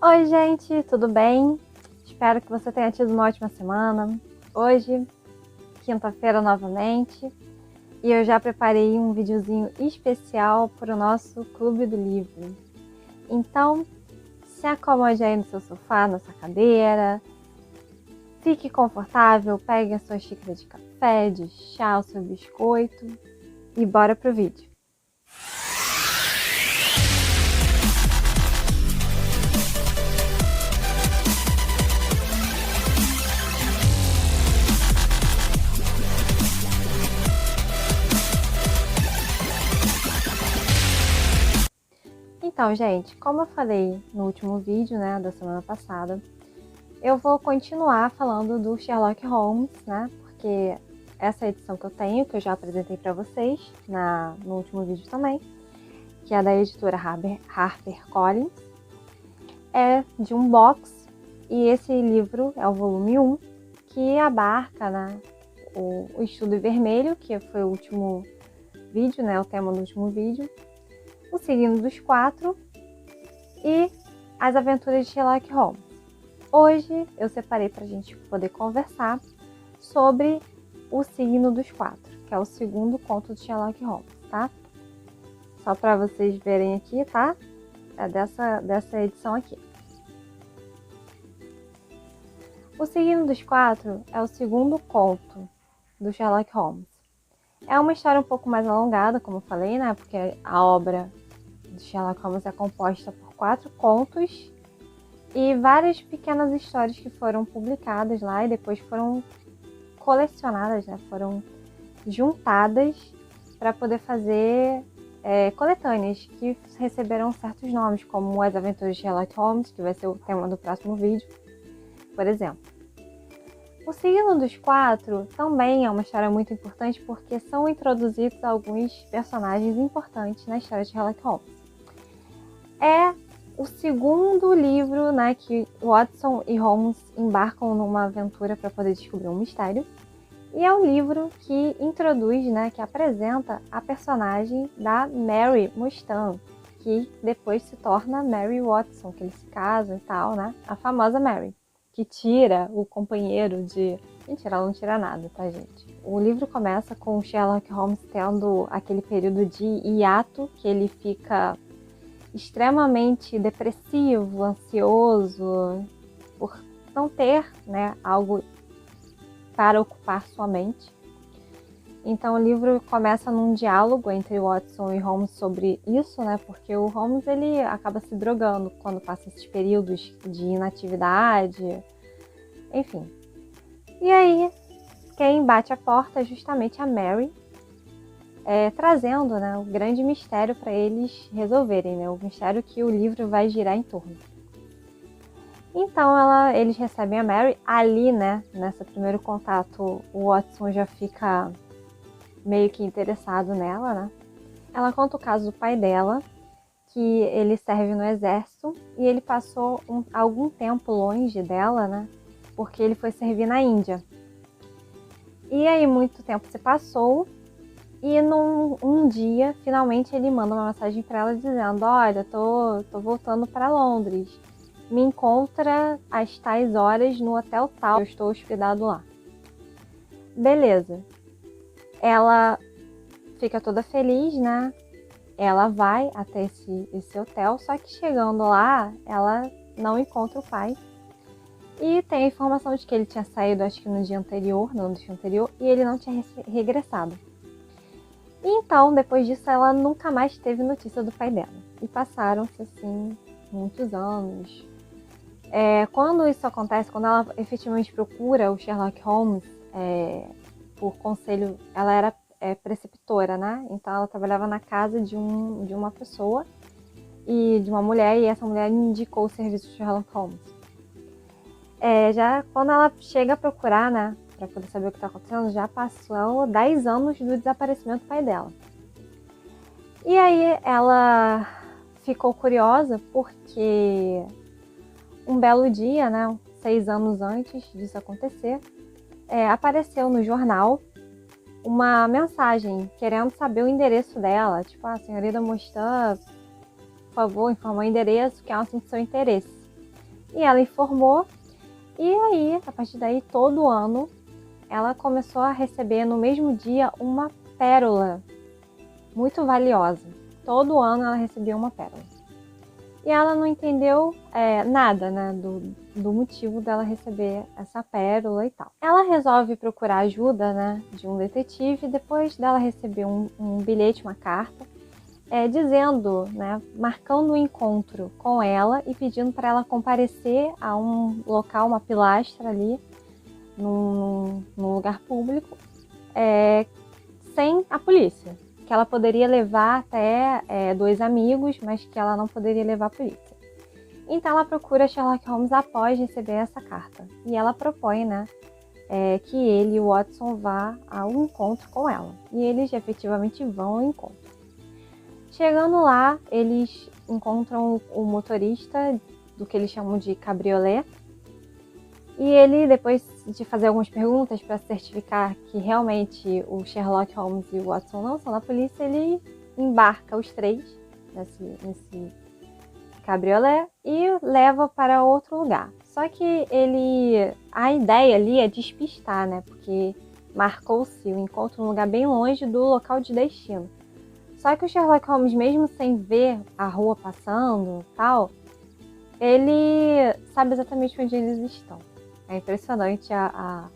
Oi, gente, tudo bem? Espero que você tenha tido uma ótima semana. Hoje, quinta-feira novamente, e eu já preparei um videozinho especial para o nosso Clube do Livro. Então, se acomode aí no seu sofá, na sua cadeira, fique confortável, pegue a sua xícara de café, de chá, o seu biscoito e bora pro vídeo. Então, gente, como eu falei no último vídeo, né, da semana passada, eu vou continuar falando do Sherlock Holmes, né, porque essa edição que eu tenho, que eu já apresentei para vocês no último vídeo também, que é da editora HarperCollins, é de um box, e esse livro é o volume 1, que abarca, né, o Estudo Vermelho, que foi o último vídeo, né, o tema do último vídeo, o Signo dos Quatro e as Aventuras de Sherlock Holmes. Hoje eu separei para a gente poder conversar sobre o Signo dos Quatro, que é o segundo conto de Sherlock Holmes, tá? Só para vocês verem aqui, tá? É dessa edição aqui. O Signo dos Quatro é o segundo conto do Sherlock Holmes. É uma história um pouco mais alongada, como eu falei, né? Porque a obra de Sherlock Holmes é composta por 4 contos e várias pequenas histórias que foram publicadas lá e depois foram colecionadas, né? Foram juntadas para poder fazer coletâneas que receberam certos nomes, como As Aventuras de Sherlock Holmes, que vai ser o tema do próximo vídeo, por exemplo. O Signo dos Quatro também é uma história muito importante porque são introduzidos alguns personagens importantes na história de Sherlock Holmes. É o segundo livro, né, que Watson e Holmes embarcam numa aventura para poder descobrir um mistério. E é um livro que introduz, né, que apresenta a personagem da Mary Mustang, que depois se torna Mary Watson, que eles se casam e tal, né? A famosa Mary, que tira o companheiro de... Mentira, ela não tira nada, tá, gente? O livro começa com o Sherlock Holmes tendo aquele período de hiato, que ele fica extremamente depressivo, ansioso, por não ter, né, algo para ocupar sua mente. Então o livro começa num diálogo entre Watson e Holmes sobre isso, né, porque o Holmes ele acaba se drogando quando passa esses períodos de inatividade, enfim. E aí, quem bate a porta é justamente a Mary, trazendo, né, o grande mistério para eles resolverem, né, o mistério que o livro vai girar em torno. Então eles recebem a Mary ali, né, nesse primeiro contato, o Watson já fica meio que interessado nela, né. Ela conta o caso do pai dela, que ele serve no exército e ele passou algum tempo longe dela, né, porque ele foi servir na Índia. E aí muito tempo se passou e um dia, finalmente, ele manda uma mensagem para ela dizendo: olha, tô voltando para Londres. Me encontra às tais horas no hotel tal, eu estou hospedado lá. Beleza. Ela fica toda feliz, né? Ela vai até esse hotel, só que chegando lá, ela não encontra o pai. E tem a informação de que ele tinha saído, acho que no dia anterior, no dia anterior, e ele não tinha regressado. E então, depois disso, ela nunca mais teve notícia do pai dela. E passaram-se, assim, muitos anos. Quando isso acontece, quando ela efetivamente procura o Sherlock Holmes, por conselho, ela era preceptora, né? Então ela trabalhava na casa de uma pessoa e de uma mulher, e essa mulher indicou o serviço de Sherlock Holmes. Já quando ela chega a procurar, né, para poder saber o que está acontecendo, já passou 10 anos do desaparecimento do pai dela. E aí ela ficou curiosa porque um belo dia, né, 6 anos antes disso acontecer, apareceu no jornal uma mensagem querendo saber o endereço dela. Tipo, senhorita Mustang, por favor, informa o endereço que é um assunto de seu interesse. E ela informou, e aí, a partir daí, todo ano, ela começou a receber no mesmo dia uma pérola muito valiosa. Todo ano ela recebia uma pérola. E ela não entendeu nada, né, do motivo dela receber essa pérola e tal. Ela resolve procurar ajuda, né, de um detetive, depois dela receber um bilhete, uma carta, dizendo, né, marcando um encontro com ela e pedindo para ela comparecer a um local, uma pilastra ali, num lugar público, sem a polícia. Que ela poderia levar até 2 amigos, mas que ela não poderia levar a polícia. Então ela procura Sherlock Holmes após receber essa carta. E ela propõe, né, que ele e o Watson vá ao encontro com ela. E eles efetivamente vão ao encontro. Chegando lá, eles encontram o motorista do que eles chamam de cabriolé. E ele, depois de fazer algumas perguntas para certificar que realmente o Sherlock Holmes e o Watson não são da polícia, ele embarca os 3 nesse cabriolé e leva para outro lugar. Só que a ideia ali é despistar, né? Porque marcou-se o encontro num lugar bem longe do local de destino. Só que o Sherlock Holmes, mesmo sem ver a rua passando e tal, ele sabe exatamente onde eles estão. É impressionante a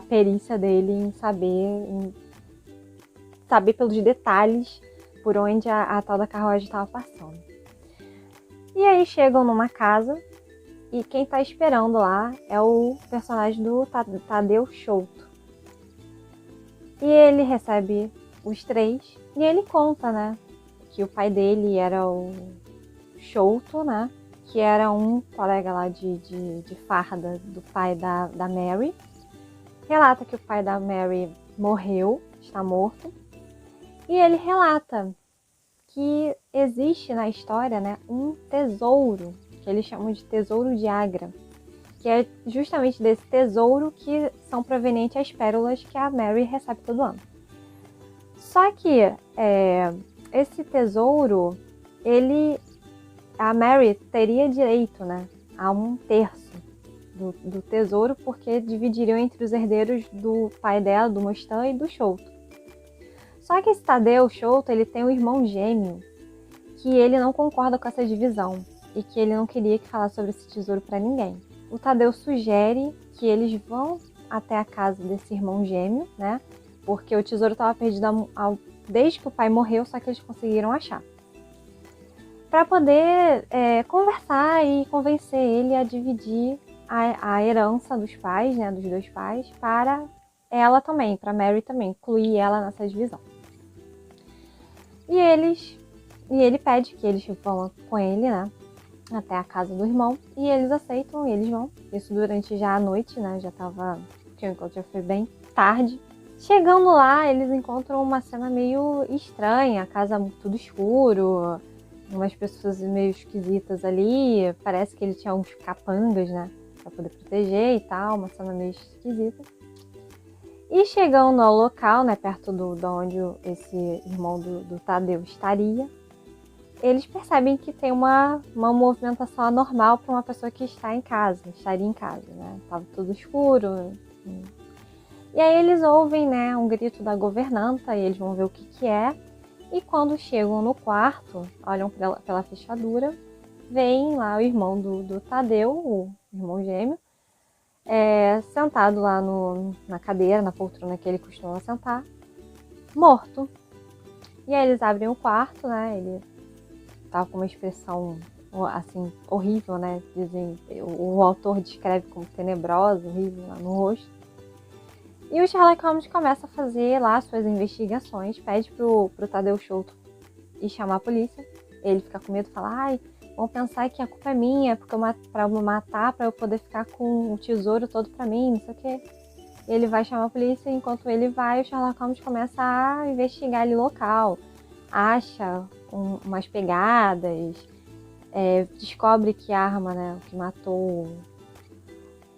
perícia dele em saber pelos detalhes por onde a tal da carruagem estava passando. E aí chegam numa casa e quem está esperando lá é o personagem do Tadeu Souto. E ele recebe os 3 e ele conta, né, que o pai dele era o Souto, né, que era um colega lá de farda do pai da Mary. Relata que o pai da Mary morreu, está morto. E ele relata que existe na história, né, um tesouro, que eles chamam de tesouro de Agra, que é justamente desse tesouro que são provenientes as pérolas que a Mary recebe todo ano. Só que esse tesouro, a Mary teria direito, né, a 1/3 do tesouro, porque dividiriam entre os herdeiros do pai dela, do Mustang e do Souto. Só que esse Tadeu Souto, ele tem um irmão gêmeo que ele não concorda com essa divisão e que ele não queria que falasse sobre esse tesouro para ninguém. O Tadeu sugere que eles vão até a casa desse irmão gêmeo, né, porque o tesouro estava perdido desde que o pai morreu, só que eles conseguiram achar. Para poder conversar e convencer ele a dividir a herança dos pais, né, dos 2 pais, para ela também, para Mary também, incluir ela nessa divisão. E ele pede que eles vão com ele, né, até a casa do irmão, e eles aceitam e eles vão. Isso durante já a noite, né, porque o encontro já foi bem tarde. Chegando lá, eles encontram uma cena meio estranha, a casa tudo escuro, umas pessoas meio esquisitas ali, parece que ele tinha uns capangas, né, para poder proteger e tal, uma cena meio esquisita. E chegando ao local, né, perto de onde esse irmão do Tadeu estaria, eles percebem que tem uma movimentação anormal para uma pessoa que estaria em casa, né, tava tudo escuro. E aí eles ouvem, né, um grito da governanta e eles vão ver o que é. E quando chegam no quarto, olham pela fechadura, veem lá o irmão do Tadeu, o irmão gêmeo, sentado lá na cadeira, na poltrona que ele costuma sentar, morto. E aí eles abrem o quarto, né? Ele tava com uma expressão assim horrível, né? Dizem, o autor descreve como tenebrosa, horrível lá no rosto. E o Sherlock Holmes começa a fazer lá suas investigações, pede pro Tadeu Souto ir chamar a polícia. Ele fica com medo, fala, ai, vão pensar que a culpa é minha, porque pra me matar, pra eu poder ficar com o tesouro todo pra mim, não sei o quê. Ele vai chamar a polícia, e enquanto ele vai, o Sherlock Holmes começa a investigar ali o local. Acha umas pegadas, descobre que a arma, né, que matou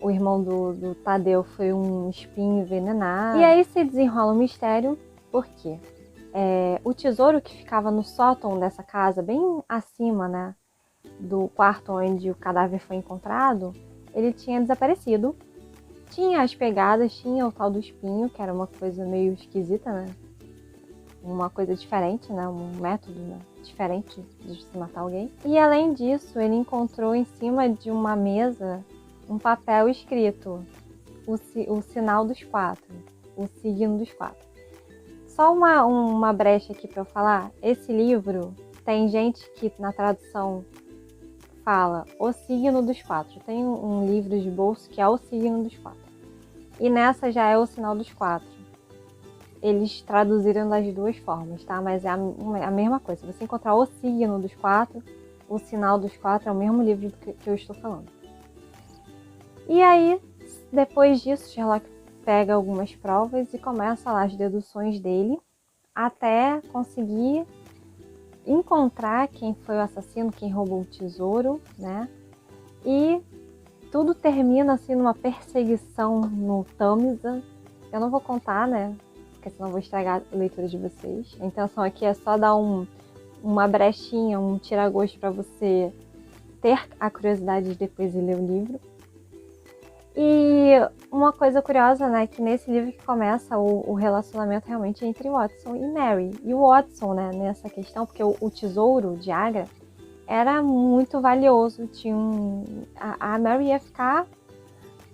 o irmão do Tadeu foi um espinho envenenado. E aí se desenrola um mistério, por quê? O tesouro que ficava no sótão dessa casa, bem acima, né, do quarto onde o cadáver foi encontrado, ele tinha desaparecido. Tinha as pegadas, tinha o tal do espinho, que era uma coisa meio esquisita, né? Uma coisa diferente, né? Um método, né? Diferente de se matar alguém. E além disso, ele encontrou em cima de uma mesa um papel escrito o sinal dos 4, o signo dos 4. Só uma brecha aqui para eu falar. Esse livro, tem gente que na tradução fala o signo dos 4. Tem um livro de bolso que é o signo dos 4. E nessa já é o sinal dos 4. Eles traduziram das duas formas, tá? Mas é a mesma coisa. Se você encontrar o signo dos 4, o sinal dos 4 é o mesmo livro que eu estou falando. E aí, depois disso, Sherlock pega algumas provas e começa lá as deduções dele até conseguir encontrar quem foi o assassino, quem roubou o tesouro, né? E tudo termina assim numa perseguição no Tâmisa. Eu não vou contar, né? Porque senão eu vou estragar a leitura de vocês. A intenção aqui é só dar uma brechinha, um tira-gosto para você ter a curiosidade de depois de ler o livro. E uma coisa curiosa, né, que nesse livro que começa o relacionamento realmente entre Watson e Mary. E o Watson, né, nessa questão, porque o tesouro de Agra era muito valioso. Tinha a Mary ia ficar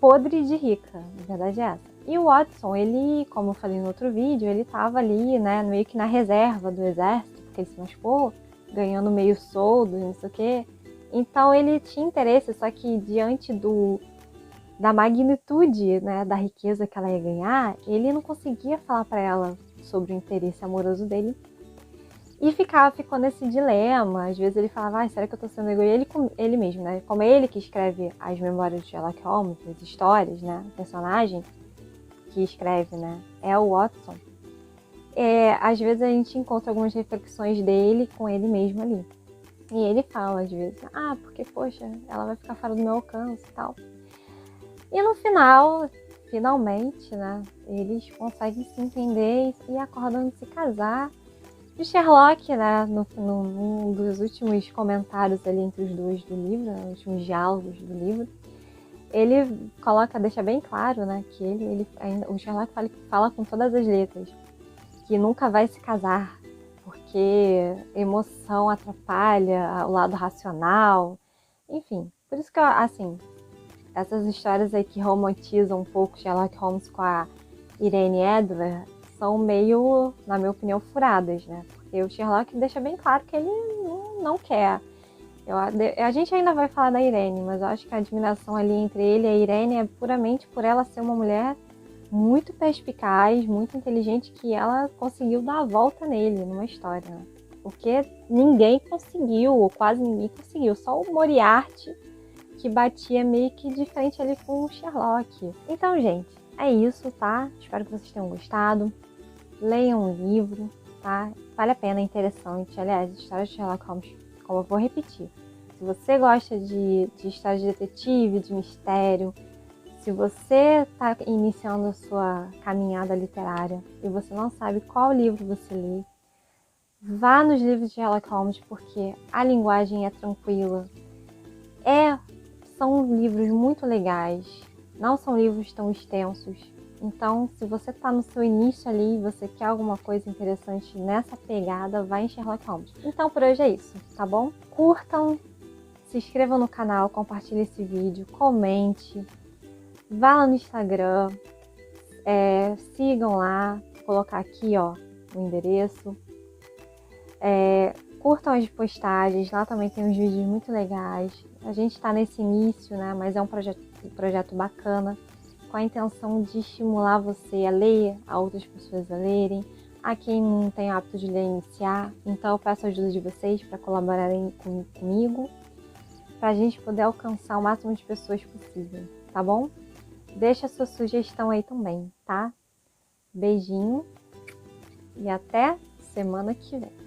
podre de rica, na verdade é essa. E o Watson, ele, como eu falei no outro vídeo, ele tava ali, né, meio que na reserva do exército, porque ele se machucou, ganhando meio soldo e não sei o quê. Então ele tinha interesse, só que diante da magnitude, né, da riqueza que ela ia ganhar, ele não conseguia falar para ela sobre o interesse amoroso dele. E ficou nesse dilema. Às vezes ele falava, será que eu tô sendo egoísta? Ele mesmo, né? Como é ele que escreve as memórias de Sherlock Holmes, as histórias, né? O personagem que escreve, né? É o Watson. Às vezes a gente encontra algumas reflexões dele com ele mesmo ali. E ele fala, às vezes, porque, poxa, ela vai ficar fora do meu alcance e tal. E no final, finalmente, né? Eles conseguem se entender e acordam de se casar. E Sherlock, né, num dos últimos comentários ali entre os dois do livro, né, os últimos diálogos do livro, ele deixa bem claro, né, que o Sherlock fala com todas as letras que nunca vai se casar, porque emoção atrapalha o lado racional, enfim. Por isso que, assim, essas histórias aí que romantizam um pouco Sherlock Holmes com a Irene Adler são meio, na minha opinião, furadas, né? Porque o Sherlock deixa bem claro que ele não quer. A gente ainda vai falar da Irene, mas eu acho que a admiração ali entre ele e a Irene é puramente por ela ser uma mulher muito perspicaz, muito inteligente, que ela conseguiu dar a volta nele numa história, né? Porque ninguém conseguiu, ou quase ninguém conseguiu, só o Moriarty que batia meio que de frente ali com o Sherlock. Então, gente, é isso, tá? Espero que vocês tenham gostado. Leiam o livro, tá? Vale a pena, é interessante. Aliás, a história de Sherlock Holmes, como eu vou repetir, se você gosta de história de detetive, de mistério, se você está iniciando a sua caminhada literária e você não sabe qual livro você lê, vá nos livros de Sherlock Holmes, porque a linguagem é tranquila. São livros muito legais, não são livros tão extensos. Então, se você está no seu início ali e você quer alguma coisa interessante nessa pegada, vai em Sherlock Holmes. Então, por hoje é isso, tá bom? Curtam, se inscrevam no canal, compartilhem esse vídeo, comente, vá lá no Instagram, sigam lá, vou colocar aqui, ó, o endereço. Curtam as postagens, lá também tem uns vídeos muito legais. A gente está nesse início, né? Mas é um projeto bacana, com a intenção de estimular você a ler, a outras pessoas a lerem, a quem não tem o hábito de ler iniciar. Então eu peço a ajuda de vocês para colaborarem comigo, para a gente poder alcançar o máximo de pessoas possível, tá bom? Deixa a sua sugestão aí também, tá? Beijinho e até semana que vem.